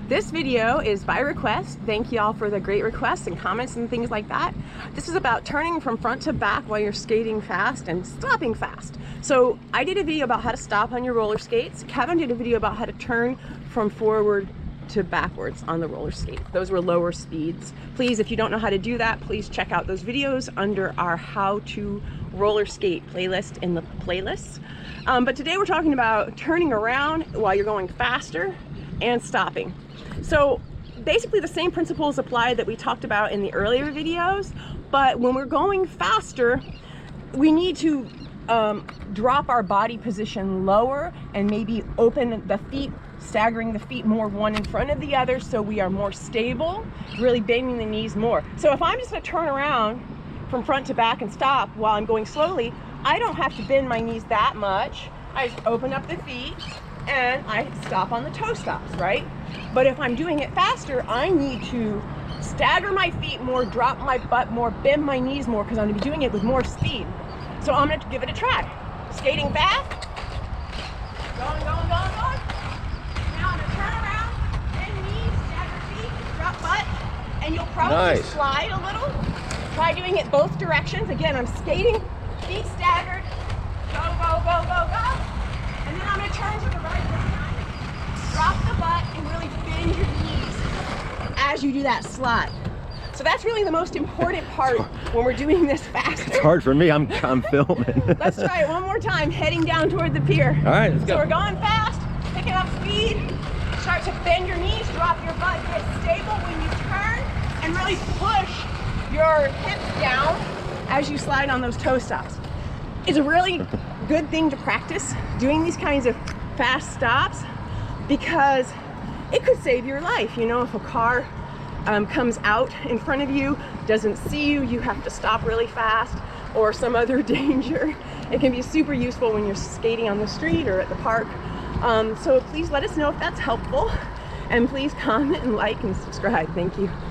This video is by request. Thank you all for the great requests and comments and things like that. This is about turning from front to back while you're skating fast and stopping fast. So I did a video about how to stop on your roller skates. Kevin did a video about how to turn from forward to backwards on the roller skate. Those were lower speeds. Please, if you don't know how to do that, please check out those videos under our how to roller skate playlist in the playlists. But today we're talking about turning around while you're going faster and stopping. So basically the same principles apply that we talked about in the earlier videos, but when we're going faster, we need to drop our body position lower and maybe open the feet, staggering the feet more one in front of the other so we are more stable, really bending the knees more. So if I'm just going to turn around from front to back and stop while I'm going slowly, I don't have to bend my knees that much. I just open up the feet and I stop on the toe stops, right? But if I'm doing it faster, I need to stagger my feet more, drop my butt more, bend my knees more, because I'm going to be doing it with more speed. So I'm going to give it a try. Skating fast, going. Now I'm going to turn around, bend knees, stagger feet, drop butt, and you'll probably slide a little. Try doing it both directions. Again, I'm skating, feet staggered, go. And then I'm going to turn to the right this time. Drop the butt and really bend your knees as you do that slide. So that's really the most important part when we're doing this fast. It's hard for me, I'm filming. Let's try it one more time, heading down toward the pier. All right, let's go. So we're going fast, picking up speed. Start to bend your knees, drop your butt, get stable when you turn, and really push your hips down as you slide on those toe stops. It's a really good thing to practice doing these kinds of fast stops because it could save your life. You know, if a car comes out in front of you, doesn't see you, you have to stop really fast, or some other danger. It can be super useful when you're skating on the street or at the park. So please let us know if that's helpful, and please comment and like and subscribe. Thank you.